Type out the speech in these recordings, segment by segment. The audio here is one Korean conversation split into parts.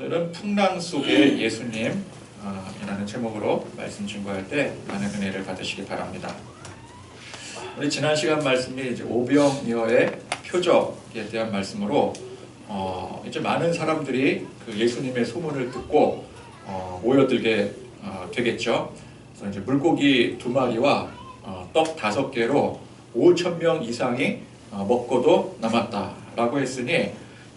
오늘은 풍랑 속의 예수님 이라는 제목으로 말씀 증거할 때 많은 은혜를 받으시기 바랍니다. 우리 지난 시간 말씀이 이제 오병이어의 표적에 대한 말씀으로 이제 많은 사람들이 그 예수님의 소문을 듣고 모여들게 되겠죠. 그래서 이제 물고기 2마리와 떡 5개로 5,000명 이상이 먹고도 남았다라고 했으니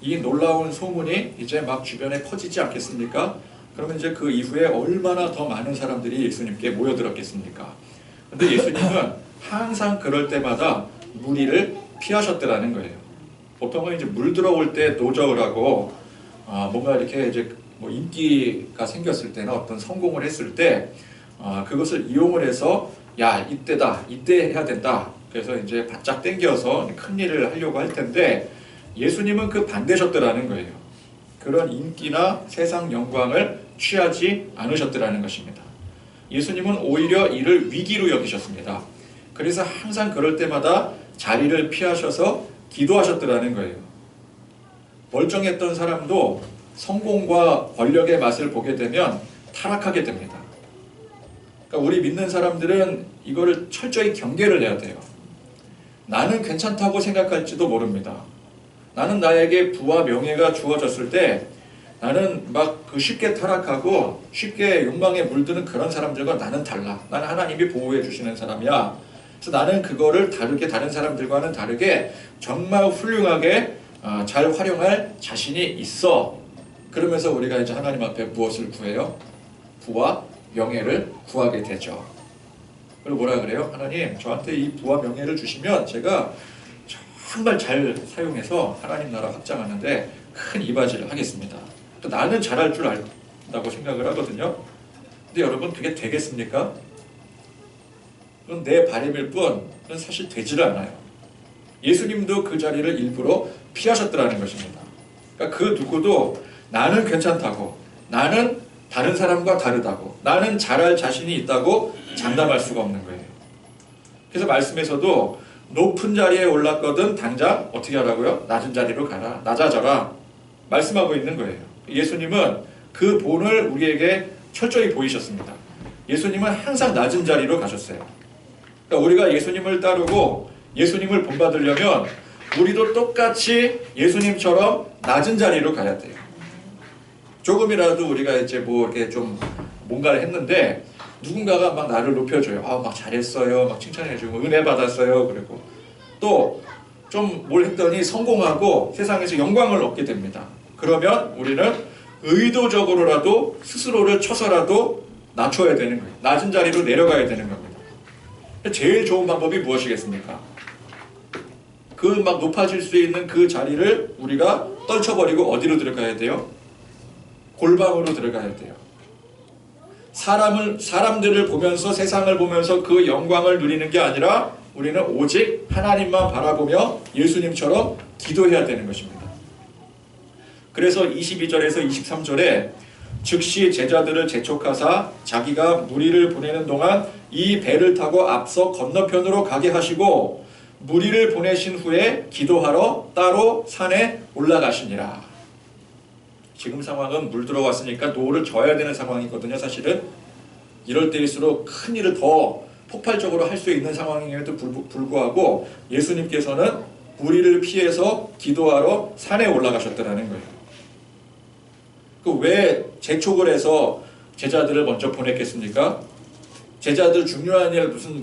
이 놀라운 소문이 이제 막 주변에 퍼지지 않겠습니까? 그러면 이제 그 이후에 얼마나 더 많은 사람들이 예수님께 모여들었겠습니까? 근데 예수님은 항상 그럴 때마다 무리를 피하셨더라는 거예요. 보통은 이제 물 들어올 때 노저을 하고 뭔가 이렇게 이제 뭐 인기가 생겼을 때나 어떤 성공을 했을 때 그것을 이용을 해서 야 이때다 이때 해야 된다. 그래서 이제 바짝 당겨서 큰 일을 하려고 할 텐데 예수님은 그 반대셨더라는 거예요. 그런 인기나 세상 영광을 취하지 않으셨더라는 것입니다. 예수님은 오히려 이를 위기로 여기셨습니다. 그래서 항상 그럴 때마다 자리를 피하셔서 기도하셨더라는 거예요. 멀쩡했던 사람도 성공과 권력의 맛을 보게 되면 타락하게 됩니다. 그러니까 우리 믿는 사람들은 이거를 철저히 경계를 해야 돼요. 나는 괜찮다고 생각할지도 모릅니다. 나는 나에게 부와 명예가 주어졌을 때 나는 막 그 쉽게 타락하고 쉽게 욕망에 물드는 그런 사람들과 나는 달라. 나는 하나님이 보호해 주시는 사람이야. 그래서 나는 그거를 다르게 다른 사람들과는 다르게 정말 훌륭하게 잘 활용할 자신이 있어. 그러면서 우리가 이제 하나님 앞에 무엇을 구해요? 부와 명예를 구하게 되죠. 그리고 뭐라 그래요? 하나님 저한테 이 부와 명예를 주시면 제가 정말 잘 사용해서 하나님 나라 확장하는데 큰 이바지를 하겠습니다. 또 나는 잘할 줄 안다고 생각을 하거든요. 근데 여러분 그게 되겠습니까? 그건 내 바람일 뿐 그건 사실 되지를 않아요. 예수님도 그 자리를 일부러 피하셨더라는 것입니다. 그러니까 그 누구도 나는 괜찮다고 나는 다른 사람과 다르다고 나는 잘할 자신이 있다고 장담할 수가 없는 거예요. 그래서 말씀에서도 높은 자리에 올랐거든 당장 어떻게 하라고요? 낮은 자리로 가라. 낮아져라. 말씀하고 있는 거예요. 예수님은 그 본을 우리에게 철저히 보이셨습니다. 예수님은 항상 낮은 자리로 가셨어요. 그러니까 우리가 예수님을 따르고 예수님을 본받으려면 우리도 똑같이 예수님처럼 낮은 자리로 가야 돼요. 조금이라도 우리가 이제 뭐 이렇게 좀 뭔가를 했는데 누군가가 막 나를 높여줘요. 막 잘했어요. 막 칭찬해주고 은혜 받았어요. 그리고 또 좀 뭘 했더니 성공하고 세상에서 영광을 얻게 됩니다. 그러면 우리는 의도적으로라도 스스로를 쳐서라도 낮춰야 되는 거예요. 낮은 자리로 내려가야 되는 겁니다. 제일 좋은 방법이 무엇이겠습니까? 그 막 높아질 수 있는 그 자리를 우리가 떨쳐버리고 어디로 들어가야 돼요? 골방으로 들어가야 돼요. 사람들을 보면서 세상을 보면서 그 영광을 누리는 게 아니라 우리는 오직 하나님만 바라보며 예수님처럼 기도해야 되는 것입니다. 그래서 22절에서 23절에 즉시 제자들을 재촉하사 자기가 무리를 보내는 동안 이 배를 타고 앞서 건너편으로 가게 하시고 무리를 보내신 후에 기도하러 따로 산에 올라가시니라. 지금 상황은 물 들어왔으니까 노를 져야 되는 상황이거든요. 사실은 이럴 때일수록 큰 일을 더 폭발적으로 할 수 있는 상황임에도 불구하고 예수님께서는 무리를 피해서 기도하러 산에 올라가셨다는 거예요. 왜 재촉을 해서 제자들을 먼저 보냈겠습니까? 제자들 중요한 일 무슨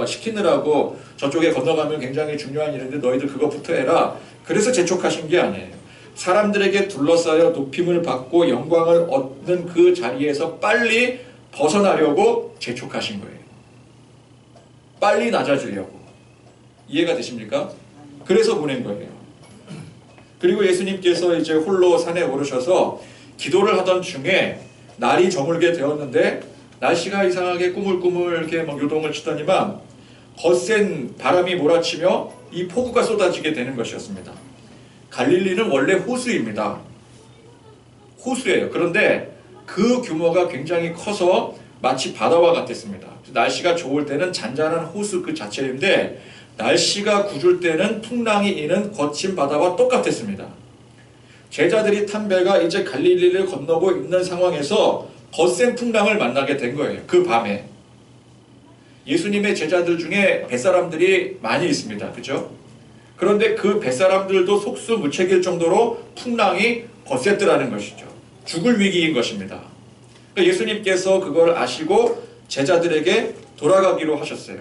시키느라고 저쪽에 건너가면 굉장히 중요한 일인데 너희들 그거부터 해라. 그래서 재촉하신 게 아니에요. 사람들에게 둘러싸여 높임을 받고 영광을 얻는 그 자리에서 빨리 벗어나려고 재촉하신 거예요. 빨리 낮아지려고. 이해가 되십니까? 그래서 보낸 거예요. 그리고 예수님께서 이제 홀로 산에 오르셔서 기도를 하던 중에 날이 저물게 되었는데 날씨가 이상하게 꾸물꾸물 이렇게 막 요동을 치더니만 거센 바람이 몰아치며 이 폭우가 쏟아지게 되는 것이었습니다. 갈릴리는 원래 호수입니다. 호수예요. 그런데 그 규모가 굉장히 커서 마치 바다와 같았습니다. 날씨가 좋을 때는 잔잔한 호수 그 자체인데 날씨가 궂을 때는 풍랑이 이는 거친 바다와 똑같았습니다. 제자들이 탄 배가 이제 갈릴리를 건너고 있는 상황에서 거센 풍랑을 만나게 된 거예요. 그 밤에. 예수님의 제자들 중에 뱃사람들이 많이 있습니다. 그죠? 그런데 그 뱃사람들도 속수무책일 정도로 풍랑이 거셌더라는 것이죠. 죽을 위기인 것입니다. 그러니까 예수님께서 그걸 아시고 제자들에게 돌아가기로 하셨어요.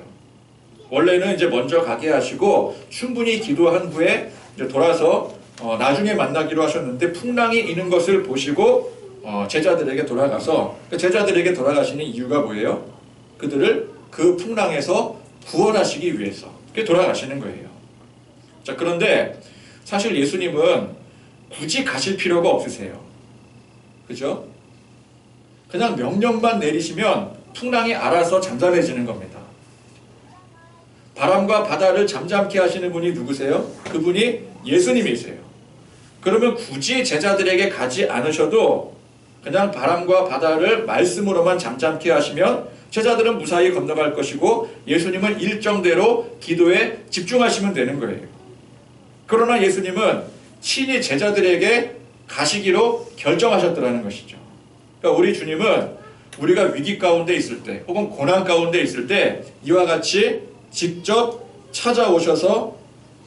원래는 이제 먼저 가게 하시고 충분히 기도한 후에 이제 돌아서 나중에 만나기로 하셨는데 풍랑이 있는 것을 보시고 제자들에게 돌아가서 제자들에게 돌아가시는 이유가 뭐예요? 그들을 그 풍랑에서 구원하시기 위해서 돌아가시는 거예요. 자, 그런데 사실 예수님은 굳이 가실 필요가 없으세요. 그죠? 그냥 명령만 내리시면 풍랑이 알아서 잠잠해지는 겁니다. 바람과 바다를 잠잠케 하시는 분이 누구세요? 그분이 예수님이세요. 그러면 굳이 제자들에게 가지 않으셔도 그냥 바람과 바다를 말씀으로만 잠잠케 하시면 제자들은 무사히 건너갈 것이고 예수님은 일정대로 기도에 집중하시면 되는 거예요. 그러나 예수님은 친히 제자들에게 가시기로 결정하셨더라는 것이죠. 그러니까 우리 주님은 우리가 위기 가운데 있을 때 혹은 고난 가운데 있을 때 이와 같이 직접 찾아오셔서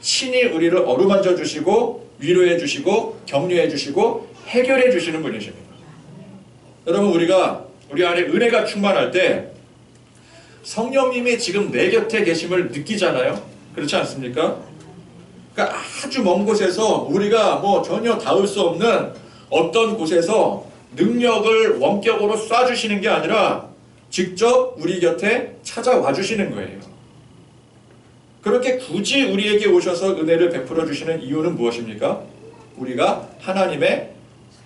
친히 우리를 어루만져 주시고 위로해 주시고 격려해 주시고 해결해 주시는 분이십니다. 여러분, 우리 안에 은혜가 충만할 때 성령님이 지금 내 곁에 계심을 느끼잖아요. 그렇지 않습니까? 그러니까 아주 먼 곳에서 우리가 전혀 닿을 수 없는 어떤 곳에서 능력을 원격으로 쏴주시는 게 아니라 직접 우리 곁에 찾아와 주시는 거예요. 그렇게 굳이 우리에게 오셔서 은혜를 베풀어 주시는 이유는 무엇입니까? 우리가 하나님의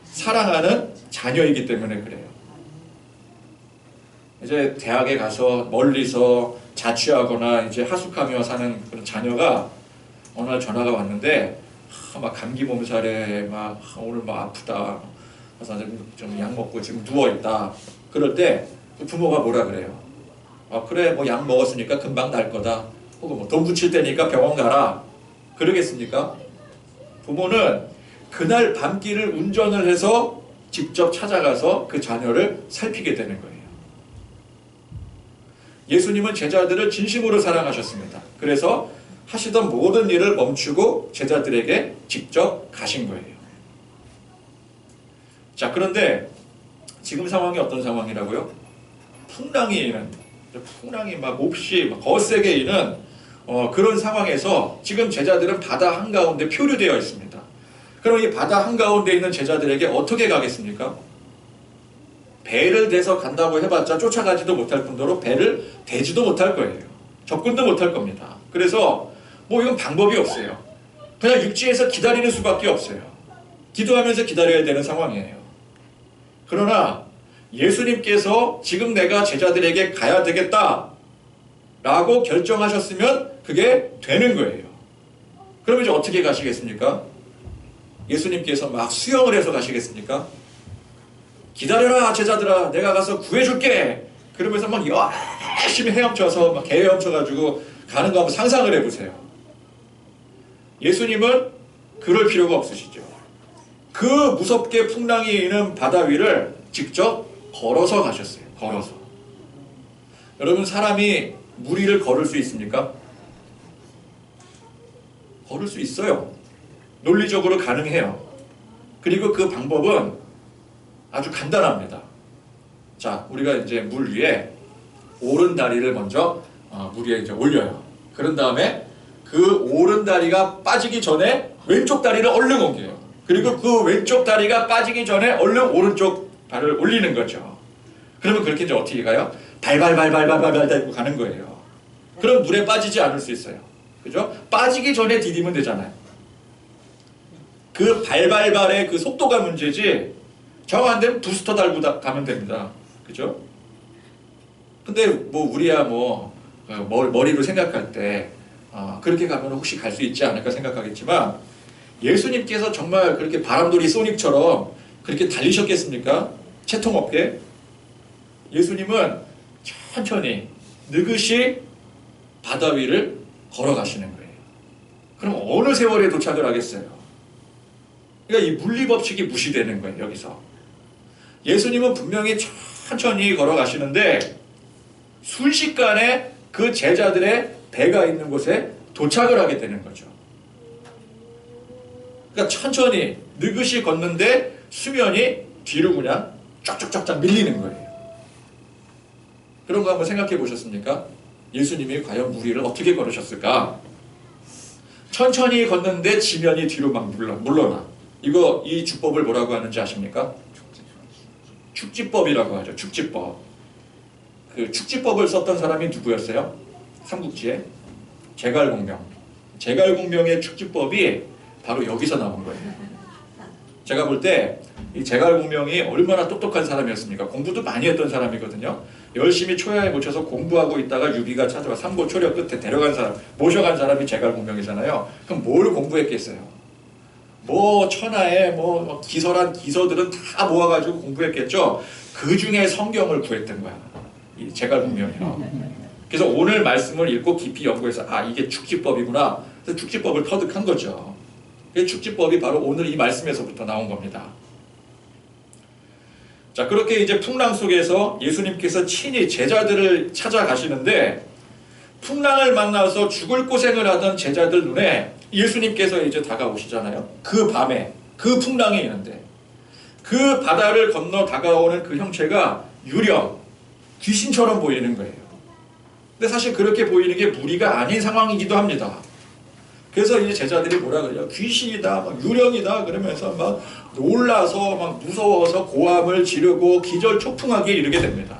사랑하는 자녀이기 때문에 그래요. 이제 대학에 가서 멀리서 자취하거나 이제 하숙하며 사는 그런 자녀가 어느 날 전화가 왔는데 막 감기 몸살에 오늘 아프다. 그래서 좀 약 먹고 지금 누워 있다. 그럴 때 부모가 뭐라 그래요? 그래, 약 먹었으니까 금방 날 거다. 혹은 돈 붙일 테니까 병원 가라. 그러겠습니까? 부모는 그날 밤길을 운전을 해서 직접 찾아가서 그 자녀를 살피게 되는 거예요. 예수님은 제자들을 진심으로 사랑하셨습니다. 그래서 하시던 모든 일을 멈추고 제자들에게 직접 가신 거예요. 자, 그런데 지금 상황이 어떤 상황이라고요? 풍랑이 몹시 거세게 이는 그런 상황에서 지금 제자들은 바다 한가운데 표류되어 있습니다. 그럼 이 바다 한가운데 있는 제자들에게 어떻게 가겠습니까? 배를 대서 간다고 해봤자 쫓아가지도 못할 뿐더러 배를 대지도 못할 거예요. 접근도 못할 겁니다. 그래서 이건 방법이 없어요. 그냥 육지에서 기다리는 수밖에 없어요. 기도하면서 기다려야 되는 상황이에요. 그러나 예수님께서 지금 내가 제자들에게 가야 되겠다 라고 결정하셨으면 그게 되는 거예요. 그럼 이제 어떻게 가시겠습니까? 예수님께서 막 수영을 해서 가시겠습니까? 기다려라 제자들아, 내가 가서 구해줄게. 그러면서 열심히 헤엄쳐서 개 헤엄쳐가지고 가는 거 한번 상상을 해보세요. 예수님은 그럴 필요가 없으시죠. 그 무섭게 풍랑이 있는 바다 위를 직접 걸어서 가셨어요. 걸어서. 여러분, 사람이 물 위를 걸을 수 있습니까? 걸을 수 있어요. 논리적으로 가능해요. 그리고 그 방법은 아주 간단합니다. 자, 우리가 이제 물 위에 오른 다리를 먼저 물 위에 이제 올려요. 그런 다음에 그 오른 다리가 빠지기 전에 왼쪽 다리를 얼른 옮겨요. 그리고 그 왼쪽 다리가 빠지기 전에 얼른 오른쪽 발을 올리는 거죠. 그러면 그렇게 이제 어떻게 가요? 발발발발발발 달고 가는 거예요. 그럼 물에 빠지지 않을 수 있어요. 그죠? 빠지기 전에 디디면 되잖아요. 그 발발발의 그 속도가 문제지 정 안 되면 부스터 달고 가면 됩니다. 그죠? 근데 우리야 머리로 생각할 때 그렇게 가면 혹시 갈 수 있지 않을까 생각하겠지만 예수님께서 정말 그렇게 바람돌이 소닉처럼 그렇게 달리셨겠습니까? 채통 없게. 예수님은 천천히 느긋이 바다 위를 걸어가시는 거예요. 그럼 어느 세월에 도착을 하겠어요? 그러니까 이 물리법칙이 무시되는 거예요. 여기서 예수님은 분명히 천천히 걸어가시는데 순식간에 그 제자들의 배가 있는 곳에 도착을 하게 되는 거죠. 그러니까 천천히 느긋이 걷는데 수면이 뒤로 그냥 쫙쫙쫙쫙 밀리는 거예요. 그런 거 한번 생각해 보셨습니까? 예수님이 과연 물 위를 어떻게 걸으셨을까? 천천히 걷는데 지면이 뒤로 막 물러나. 이 주법을 뭐라고 하는지 아십니까? 축지법이라고 하죠. 축지법. 그 축지법을 썼던 사람이 누구였어요? 삼국지에 제갈공명. 제갈공명의 축지법이 바로 여기서 나온 거예요. 제가 볼 때 이 제갈공명이 얼마나 똑똑한 사람이었습니까? 공부도 많이 했던 사람이거든요. 열심히 초야에 묻혀서 공부하고 있다가 유비가 찾아와 삼고 초려 끝에 데려간 사람, 모셔간 사람이 제갈공명이잖아요. 그럼 뭘 공부했겠어요? 뭐 천하에 뭐 기설한 기서들은 다 모아가지고 공부했겠죠. 그 중에 성경을 구했던 거야. 이 제갈공명이요. 그래서 오늘 말씀을 읽고 깊이 연구해서 이게 축지법이구나. 그래서 축지법을 터득한 거죠. 그 축지법이 바로 오늘 이 말씀에서부터 나온 겁니다. 자, 그렇게 이제 풍랑 속에서 예수님께서 친히 제자들을 찾아가시는데 풍랑을 만나서 죽을 고생을 하던 제자들 눈에 예수님께서 이제 다가오시잖아요. 그 밤에 그 풍랑이 있는데 그 바다를 건너 다가오는 그 형체가 유령, 귀신처럼 보이는 거예요. 근데 사실 그렇게 보이는 게 무리가 아닌 상황이기도 합니다. 그래서 이제 제자들이 뭐라 그래요? 귀신이다, 막 유령이다 그러면서 막 놀라서 막 무서워서 고함을 지르고 기절초풍하게 이르게 됩니다.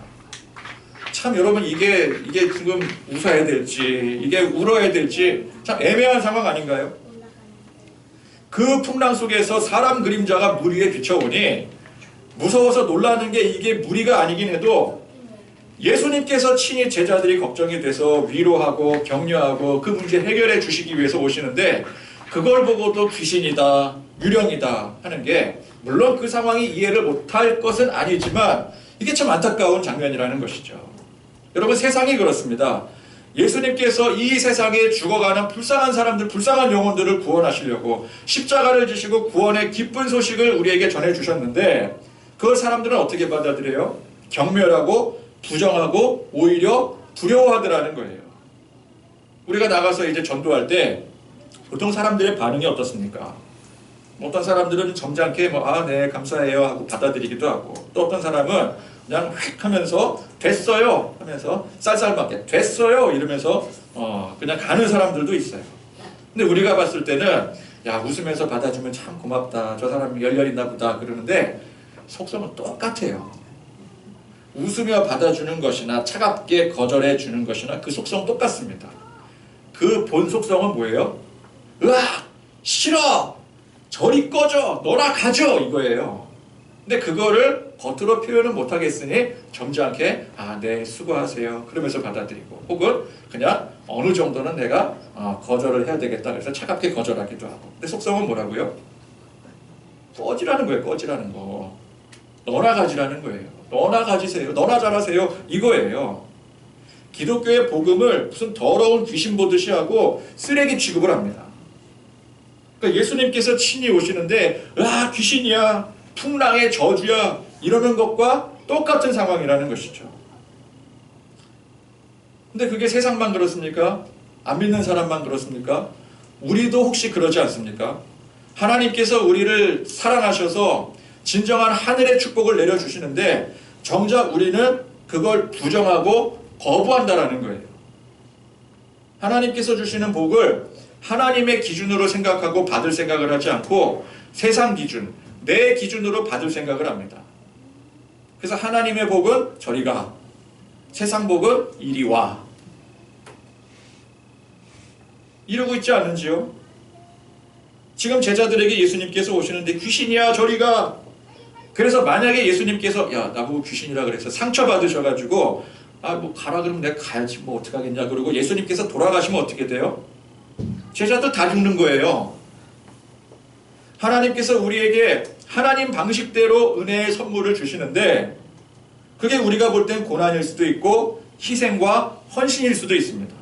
참 여러분 이게 지금 웃어야 될지 이게 울어야 될지 참 애매한 상황 아닌가요? 그 풍랑 속에서 사람 그림자가 물 위에 비춰오니 무서워서 놀라는 게 이게 무리가 아니긴 해도 예수님께서 친히 제자들이 걱정이 돼서 위로하고 격려하고 그 문제 해결해 주시기 위해서 오시는데 그걸 보고도 귀신이다, 유령이다 하는 게 물론 그 상황이 이해를 못할 것은 아니지만 이게 참 안타까운 장면이라는 것이죠. 여러분 세상이 그렇습니다. 예수님께서 이 세상에 죽어가는 불쌍한 사람들, 불쌍한 영혼들을 구원하시려고 십자가를 지시고 구원의 기쁜 소식을 우리에게 전해주셨는데 그 사람들은 어떻게 받아들여요? 경멸하고 부정하고 오히려 두려워하더라는 거예요. 우리가 나가서 이제 전도할 때 보통 사람들의 반응이 어떻습니까? 어떤 사람들은 점잖게 네 감사해요 하고 받아들이기도 하고 또 어떤 사람은 그냥 휙 하면서 됐어요 하면서 쌀쌀맞게 됐어요 이러면서 그냥 가는 사람들도 있어요. 근데 우리가 봤을 때는 야 웃으면서 받아주면 참 고맙다 저 사람이 열렬있나 보다 그러는데 속성은 똑같아요. 웃으며 받아주는 것이나 차갑게 거절해 주는 것이나 그 속성 똑같습니다. 그 본 속성은 뭐예요? 으악! 싫어! 저리 꺼져! 너나 가져! 이거예요. 근데 그거를 겉으로 표현은 못하겠으니 점잖게 네 수고하세요 그러면서 받아들이고 혹은 그냥 어느 정도는 내가 거절을 해야 되겠다 그래서 차갑게 거절하기도 하고 근데 속성은 뭐라고요? 꺼지라는 거예요. 꺼지라는 거. 너나 가지라는 거예요. 너나 가지세요. 너나 잘하세요. 이거예요. 기독교의 복음을 무슨 더러운 귀신 보듯이 하고 쓰레기 취급을 합니다. 그러니까 예수님께서 친히 오시는데 귀신이야. 풍랑의 저주야. 이러는 것과 똑같은 상황이라는 것이죠. 근데 그게 세상만 그렇습니까? 안 믿는 사람만 그렇습니까? 우리도 혹시 그러지 않습니까? 하나님께서 우리를 사랑하셔서 진정한 하늘의 축복을 내려주시는데 정작 우리는 그걸 부정하고 거부한다라는 거예요. 하나님께서 주시는 복을 하나님의 기준으로 생각하고 받을 생각을 하지 않고 세상 기준, 내 기준으로 받을 생각을 합니다. 그래서 하나님의 복은 저리 가, 세상 복은 이리 와. 이러고 있지 않은지요? 지금 제자들에게 예수님께서 오시는데 귀신이야 저리 가. 그래서 만약에 예수님께서 나보고 귀신이라 그래서 상처받으셔가지고 가라 그러면 내가 가야지 뭐 어떡하겠냐 그러고 예수님께서 돌아가시면 어떻게 돼요? 제자들 다 죽는 거예요. 하나님께서 우리에게 하나님 방식대로 은혜의 선물을 주시는데 그게 우리가 볼 땐 고난일 수도 있고 희생과 헌신일 수도 있습니다.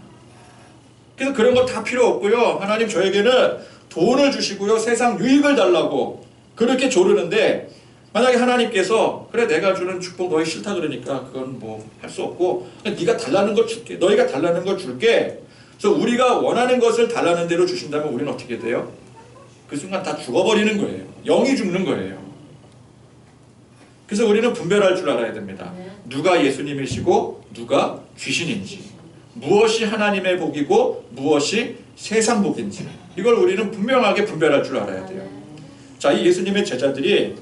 그래서 그런 거 다 필요 없고요. 하나님 저에게는 돈을 주시고요. 세상 유익을 달라고 그렇게 조르는데 만약에 하나님께서 그래 내가 주는 축복 너희 싫다 그러니까 그건 뭐 할 수 없고 네가 달라는 거 줄게. 너희가 달라는 거 줄게. 그래서 우리가 원하는 것을 달라는 대로 주신다면 우리는 어떻게 돼요? 그 순간 다 죽어버리는 거예요. 영이 죽는 거예요. 그래서 우리는 분별할 줄 알아야 됩니다. 누가 예수님이시고 누가 귀신인지, 무엇이 하나님의 복이고 무엇이 세상 복인지, 이걸 우리는 분명하게 분별할 줄 알아야 돼요. 자, 이 예수님의 제자들이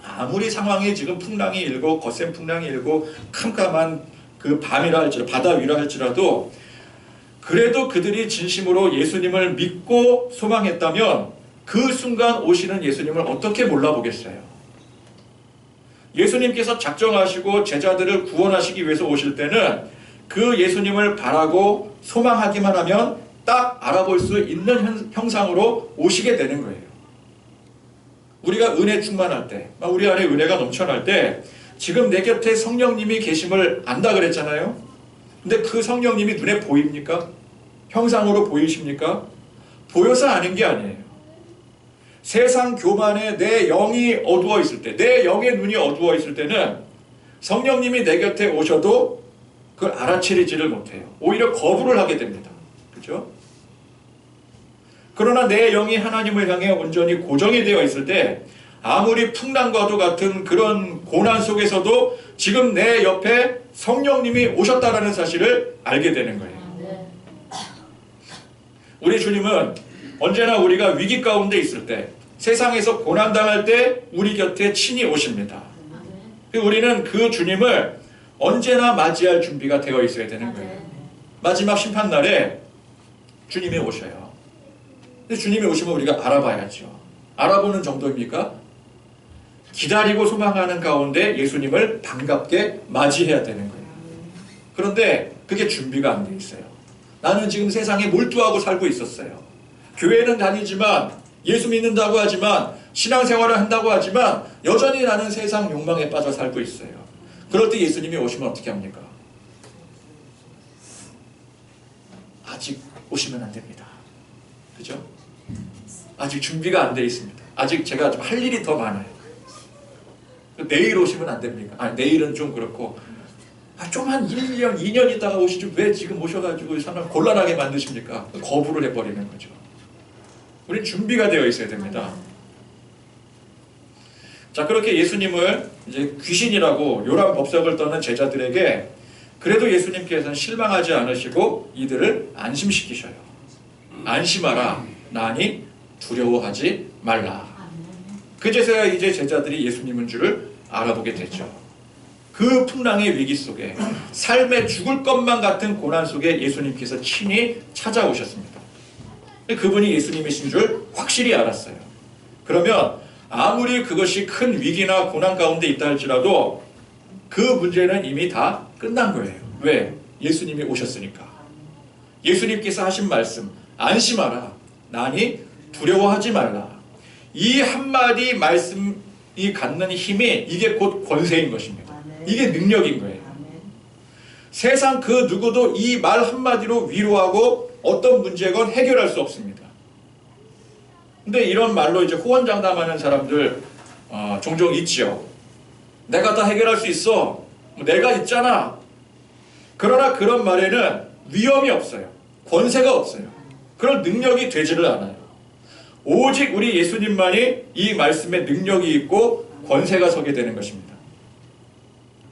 아무리 상황이 지금 풍랑이 일고 거센 풍랑이 일고 캄캄한 그 밤이라 할지라도 바다 위라 할지라도 그래도 그들이 진심으로 예수님을 믿고 소망했다면 그 순간 오시는 예수님을 어떻게 몰라보겠어요? 예수님께서 작정하시고 제자들을 구원하시기 위해서 오실 때는 그 예수님을 바라고 소망하기만 하면 딱 알아볼 수 있는 형상으로 오시게 되는 거예요. 우리가 은혜 충만할 때, 우리 안에 은혜가 넘쳐날 때 지금 내 곁에 성령님이 계심을 안다 그랬잖아요. 근데 그 성령님이 눈에 보입니까? 형상으로 보이십니까? 보여서 아는 게 아니에요. 세상 교만에 내 영이 어두워 있을 때, 내 영의 눈이 어두워 있을 때는 성령님이 내 곁에 오셔도 그걸 알아채리지를 못해요. 오히려 거부를 하게 됩니다. 그렇죠? 그러나 내 영이 하나님을 향해 온전히 고정이 되어 있을 때 아무리 풍랑과도 같은 그런 고난 속에서도 지금 내 옆에 성령님이 오셨다라는 사실을 알게 되는 거예요. 우리 주님은 언제나 우리가 위기 가운데 있을 때, 세상에서 고난당할 때 우리 곁에 친히 오십니다. 우리는 그 주님을 언제나 맞이할 준비가 되어 있어야 되는 거예요. 마지막 심판날에 주님이 오셔요. 근데 주님이 오시면 우리가 알아봐야죠. 알아보는 정도입니까? 기다리고 소망하는 가운데 예수님을 반갑게 맞이해야 되는 거예요. 그런데 그게 준비가 안 돼 있어요. 나는 지금 세상에 몰두하고 살고 있었어요. 교회는 다니지만, 예수 믿는다고 하지만, 신앙생활을 한다고 하지만 여전히 나는 세상 욕망에 빠져 살고 있어요. 그럴 때 예수님이 오시면 어떻게 합니까? 아직 오시면 안 됩니다. 그죠? 아직 준비가 안 돼 있습니다. 아직 제가 좀 할 일이 더 많아요. 내일 오시면 안 됩니까? 아니, 내일은 좀 그렇고, 좀 한 1년, 2년 있다가 오시죠. 왜 지금 오셔가지고 사람 곤란하게 만드십니까? 거부를 해버리는 거죠. 우린 준비가 되어 있어야 됩니다. 자, 그렇게 예수님을 이제 귀신이라고 요란 법석을 떠는 제자들에게 그래도 예수님께서는 실망하지 않으시고 이들을 안심시키셔요. 안심하라. 나니 두려워하지 말라. 그제서야 이제 제자들이 예수님인 줄을 알아보게 됐죠. 그 풍랑의 위기 속에, 삶에 죽을 것만 같은 고난 속에 예수님께서 친히 찾아오셨습니다. 그분이 예수님이신 줄 확실히 알았어요. 그러면 아무리 그것이 큰 위기나 고난 가운데 있다 할지라도 그 문제는 이미 다 끝난 거예요. 왜? 예수님이 오셨으니까. 예수님께서 하신 말씀, 안심하라. 나니 두려워하지 말라. 이 한마디 말씀이 갖는 힘이 이게 곧 권세인 것입니다. 이게 능력인 거예요. 세상 그 누구도 이 말 한마디로 위로하고 어떤 문제건 해결할 수 없습니다. 근데 이런 말로 이제 호언장담하는 사람들 종종 있죠. 내가 다 해결할 수 있어. 내가 있잖아. 그러나 그런 말에는 위엄이 없어요. 권세가 없어요. 그런 능력이 되지를 않아요. 오직 우리 예수님만이 이 말씀에 능력이 있고 권세가 서게 되는 것입니다.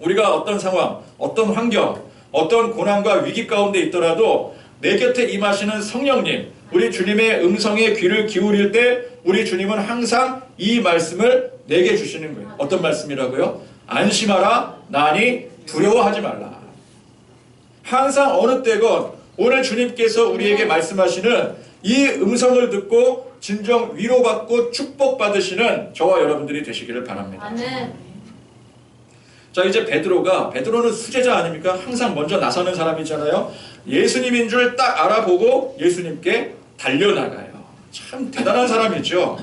우리가 어떤 상황, 어떤 환경, 어떤 고난과 위기 가운데 있더라도 내 곁에 임하시는 성령님, 우리 주님의 음성에 귀를 기울일 때 우리 주님은 항상 이 말씀을 내게 주시는 거예요. 어떤 말씀이라고요? 안심하라. 나니 두려워하지 말라. 항상 어느 때건 오늘 주님께서 우리에게 말씀하시는 이 음성을 듣고 진정 위로받고 축복받으시는 저와 여러분들이 되시기를 바랍니다. 아멘. 자, 이제 베드로는 수제자 아닙니까? 항상 먼저 나서는 사람이잖아요. 예수님인 줄 딱 알아보고 예수님께 달려나가요. 참 대단한 사람이죠.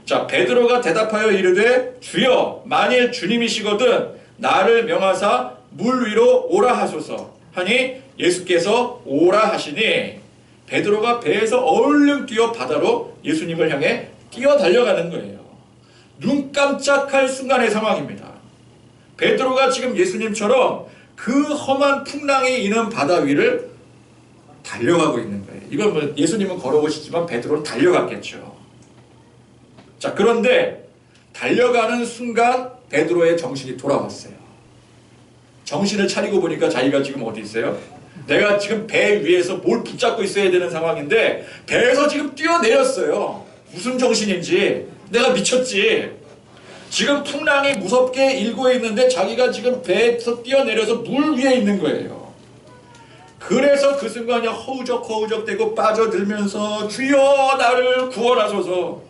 자, 베드로가 대답하여 이르되 주여 만일 주님이시거든 나를 명하사 물 위로 오라 하소서 하니 예수께서 오라 하시니 베드로가 배에서 얼른 뛰어 바다로 예수님을 향해 뛰어 달려가는 거예요. 눈 깜짝할 순간의 상황입니다. 베드로가 지금 예수님처럼 그 험한 풍랑이 있는 바다 위를 달려가고 있는 거예요. 이건 뭐 예수님은 걸어오시지만 베드로는 달려갔겠죠. 자, 그런데 달려가는 순간 베드로의 정신이 돌아왔어요. 정신을 차리고 보니까 자기가 지금 어디 있어요? 내가 지금 배 위에서 뭘 붙잡고 있어야 되는 상황인데 배에서 지금 뛰어내렸어요. 무슨 정신인지. 내가 미쳤지. 지금 풍랑이 무섭게 일고 있는데 자기가 지금 배에서 뛰어내려서 물 위에 있는 거예요. 그래서 그 순간에 허우적허우적대고 빠져들면서 주여 나를 구원하소서.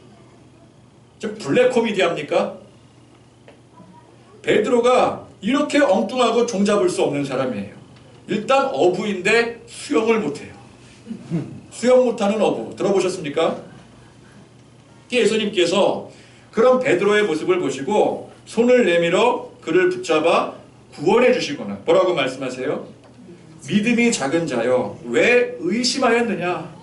좀 블랙 코미디 합니까? 베드로가 이렇게 엉뚱하고 종잡을 수 없는 사람이에요. 일단 어부인데 수영을 못해요. 수영 못하는 어부 들어보셨습니까? 예수님께서 그런 베드로의 모습을 보시고 손을 내밀어 그를 붙잡아 구원해 주시거나 뭐라고 말씀하세요? 믿음이 작은 자여 왜 의심하였느냐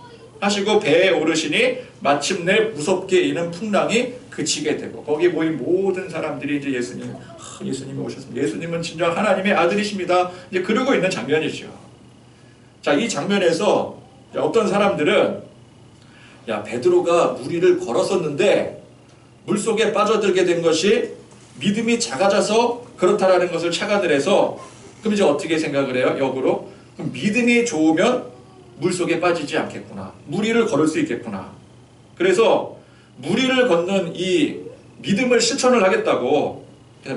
하시고 배에 오르시니 마침내 무섭게 이는 풍랑이 그치게 되고 거기 모인 모든 사람들이 이제 예수님이 오셨습니다. 예수님은 진짜 하나님의 아들이십니다. 이제 그러고 있는 장면이죠. 자, 이 장면에서 어떤 사람들은 야, 베드로가 무리를 걸었었는데 물속에 빠져들게 된 것이 믿음이 작아져서 그렇다라는 것을 착안을 해서 그럼 이제 어떻게 생각을 해요? 역으로 그럼 믿음이 좋으면 물속에 빠지지 않겠구나. 무리를 걸을 수 있겠구나. 그래서 무리를 걷는 이 믿음을 실천을 하겠다고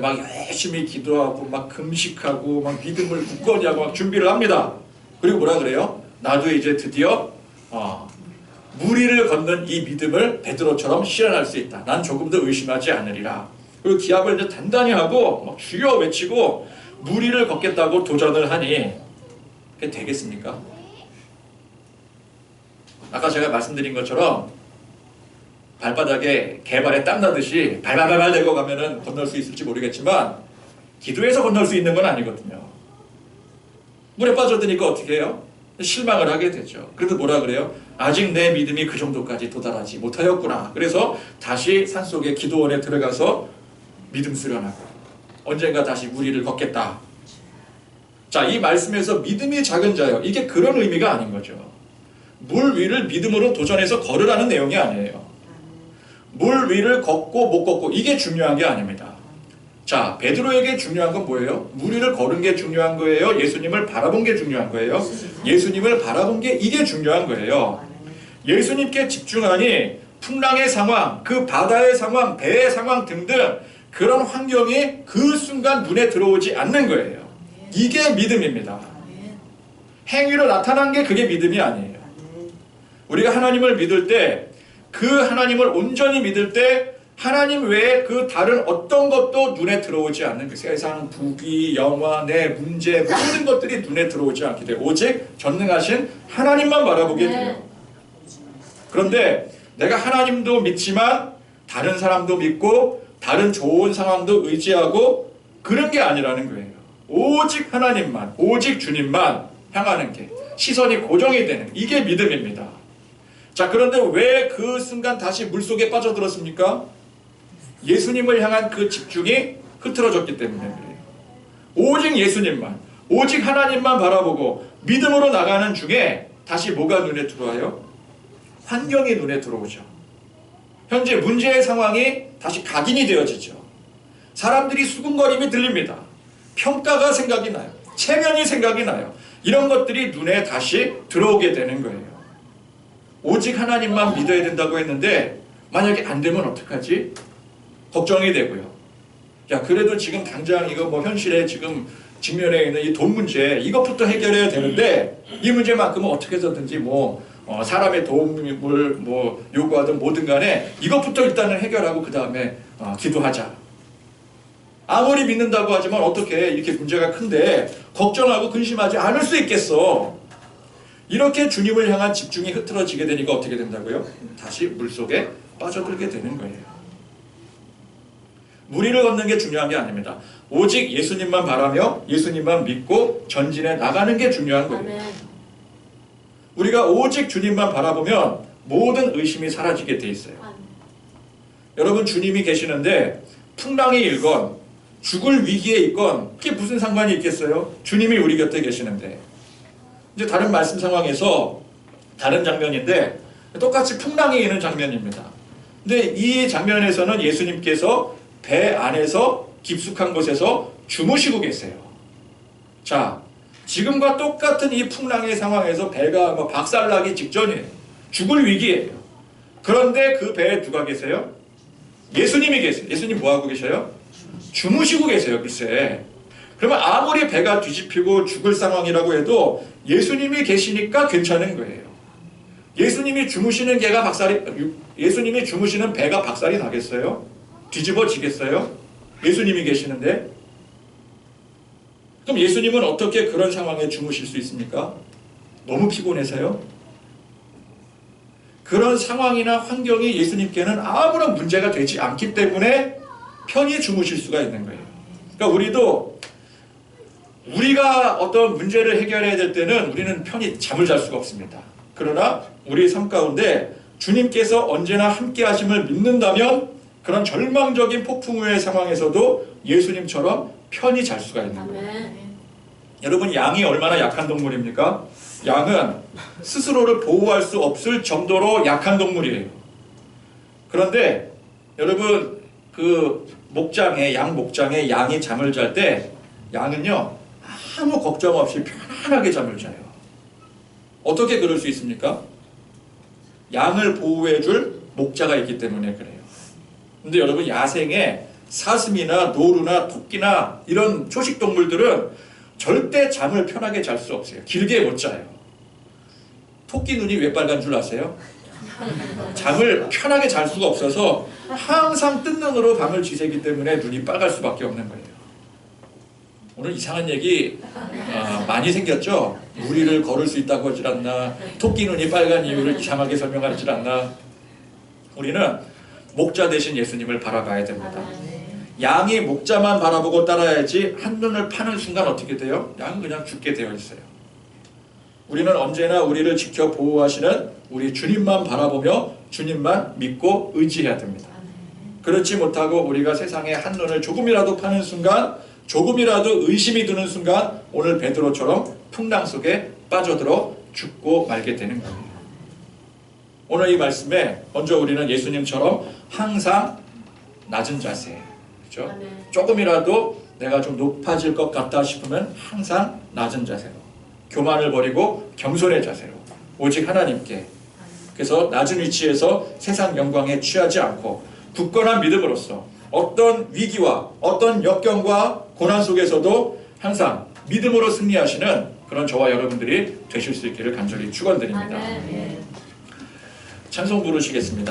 막 열심히 기도하고 막 금식하고 막 믿음을 굳건히 하고 막 준비를 합니다. 그리고 뭐라 그래요? 나도 이제 드디어 무리를 걷는 이 믿음을 베드로처럼 실현할 수 있다. 난 조금 더 의심하지 않으리라. 그리고 기합을 이제 단단히 하고 막 주여 외치고 무리를 걷겠다고 도전을 하니 그게 되겠습니까? 아까 제가 말씀드린 것처럼 발바닥에 개발에 땀나듯이 발발발발 대고 가면은 건널 수 있을지 모르겠지만 기도해서 건널 수 있는 건 아니거든요. 물에 빠져드니까 어떻게 해요? 실망을 하게 되죠. 그래도 뭐라 그래요? 아직 내 믿음이 그 정도까지 도달하지 못하였구나. 그래서 다시 산속에 기도원에 들어가서 믿음 수련하고 언젠가 다시 무리를 걷겠다. 자, 이 말씀에서 믿음이 작은 자요. 이게 그런 의미가 아닌 거죠. 물 위를 믿음으로 도전해서 걸으라는 내용이 아니에요. 물 위를 걷고 못 걷고 이게 중요한 게 아닙니다. 자, 베드로에게 중요한 건 뭐예요? 물 위를 걸은 게 중요한 거예요? 예수님을 바라본 게 중요한 거예요? 예수님을 바라본 게 이게 중요한 거예요. 예수님께 집중하니 풍랑의 상황, 그 바다의 상황, 배의 상황 등등 그런 환경이 그 순간 눈에 들어오지 않는 거예요. 이게 믿음입니다. 행위로 나타난 게 그게 믿음이 아니에요. 우리가 하나님을 믿을 때 그 하나님을 온전히 믿을 때 하나님 외에 그 다른 어떤 것도 눈에 들어오지 않는 그 세상, 부귀, 영화, 내 문제 모든 것들이 눈에 들어오지 않게 돼요. 오직 전능하신 하나님만 바라보게 돼요. 그런데 내가 하나님도 믿지만 다른 사람도 믿고 다른 좋은 상황도 의지하고 그런 게 아니라는 거예요. 오직 하나님만, 오직 주님만 향하는 게 시선이 고정이 되는 이게 믿음입니다. 자, 그런데 왜 그 순간 다시 물속에 빠져들었습니까? 예수님을 향한 그 집중이 흐트러졌기 때문에 그래요. 오직 예수님만, 오직 하나님만 바라보고 믿음으로 나가는 중에 다시 뭐가 눈에 들어와요? 환경이 눈에 들어오죠. 현재 문제의 상황이 다시 각인이 되어지죠. 사람들이 수군거림이 들립니다. 평가가 생각이 나요. 체면이 생각이 나요. 이런 것들이 눈에 다시 들어오게 되는 거예요. 오직 하나님만 믿어야 된다고 했는데 만약에 안 되면 어떡하지? 걱정이 되고요. 야, 그래도 지금 당장 이거 뭐 현실에 지금 직면해 있는 이 돈 문제 이것부터 해결해야 되는데 이 문제만큼은 어떻게 해서든지 사람의 도움을 뭐 요구하든 뭐든 간에 이것부터 일단은 해결하고 그 다음에 기도하자. 아무리 믿는다고 하지만 어떻게 이렇게 문제가 큰데 걱정하고 근심하지 않을 수 있겠어. 이렇게 주님을 향한 집중이 흐트러지게 되니까 어떻게 된다고요? 다시 물속에 빠져들게 되는 거예요. 무리를 걷는 게 중요한 게 아닙니다. 오직 예수님만 바라며 예수님만 믿고 전진해 나가는 게 중요한 거예요. 우리가 오직 주님만 바라보면 모든 의심이 사라지게 돼 있어요. 여러분 주님이 계시는데 풍랑이 일건 죽을 위기에 있건 그게 무슨 상관이 있겠어요? 주님이 우리 곁에 계시는데. 이제 다른 말씀 상황에서 다른 장면인데 똑같이 풍랑이 있는 장면입니다. 근데 이 장면에서는 예수님께서 배 안에서 깊숙한 곳에서 주무시고 계세요. 자, 지금과 똑같은 이 풍랑의 상황에서 배가 박살나기 직전이에요. 죽을 위기예요. 그런데 그 배에 누가 계세요? 예수님이 계세요. 예수님 뭐하고 계셔요? 주무시고 계세요. 글쎄. 그러면 아무리 배가 뒤집히고 죽을 상황이라고 해도 예수님이 계시니까 괜찮은 거예요. 예수님이 주무시는 예수님이 주무시는 배가 박살이 나겠어요? 뒤집어지겠어요? 예수님이 계시는데? 그럼 예수님은 어떻게 그런 상황에 주무실 수 있습니까? 너무 피곤해서요? 그런 상황이나 환경이 예수님께는 아무런 문제가 되지 않기 때문에 편히 주무실 수가 있는 거예요. 그러니까 우리가 어떤 문제를 해결해야 될 때는 우리는 편히 잠을 잘 수가 없습니다. 그러나 우리 삶 가운데 주님께서 언제나 함께 하심을 믿는다면 그런 절망적인 폭풍우의 상황에서도 예수님처럼 편히 잘 수가 있는 거예요. 여러분, 양이 얼마나 약한 동물입니까? 양은 스스로를 보호할 수 없을 정도로 약한 동물이에요. 그런데 여러분, 양 목장에 양이 잠을 잘 때 양은요 아무 걱정 없이 편안하게 잠을 자요. 어떻게 그럴 수 있습니까? 양을 보호해줄 목자가 있기 때문에 그래요. 근데 여러분, 야생에 사슴이나 노루나 토끼나 이런 초식동물들은 절대 잠을 편하게 잘 수 없어요. 길게 못 자요. 토끼 눈이 왜 빨간 줄 아세요? 잠을 편하게 잘 수가 없어서 항상 뜬 눈으로 밤을 지새기 때문에 눈이 빨갈 수밖에 없는 거예요. 오늘 이상한 얘기 많이 생겼죠? 무리를 걸을 수 있다고 하질 않나, 토끼 눈이 빨간 이유를 이상하게 설명하질 않나. 우리는 목자 대신 예수님을 바라봐야 됩니다. 양이 목자만 바라보고 따라야지 한눈을 파는 순간 어떻게 돼요? 양은 그냥 죽게 되어 있어요. 우리는 언제나 우리를 지켜 보호하시는 우리 주님만 바라보며 주님만 믿고 의지해야 됩니다. 그렇지 못하고 우리가 세상에 한눈을 조금이라도 파는 순간, 조금이라도 의심이 드는 순간 오늘 베드로처럼 풍랑 속에 빠져들어 죽고 말게 되는 거예요. 오늘 이 말씀에 먼저 우리는 예수님처럼 항상 낮은 자세, 그렇죠? 조금이라도 내가 좀 높아질 것 같다 싶으면 항상 낮은 자세로, 교만을 버리고 겸손의 자세로 오직 하나님께, 그래서 낮은 위치에서 세상 영광에 취하지 않고 굳건한 믿음으로써 어떤 위기와 어떤 역경과 고난 속에서도 항상 믿음으로 승리하시는 그런 저와 여러분들이 되실 수 있기를 간절히 축원드립니다. 찬송 부르시겠습니다.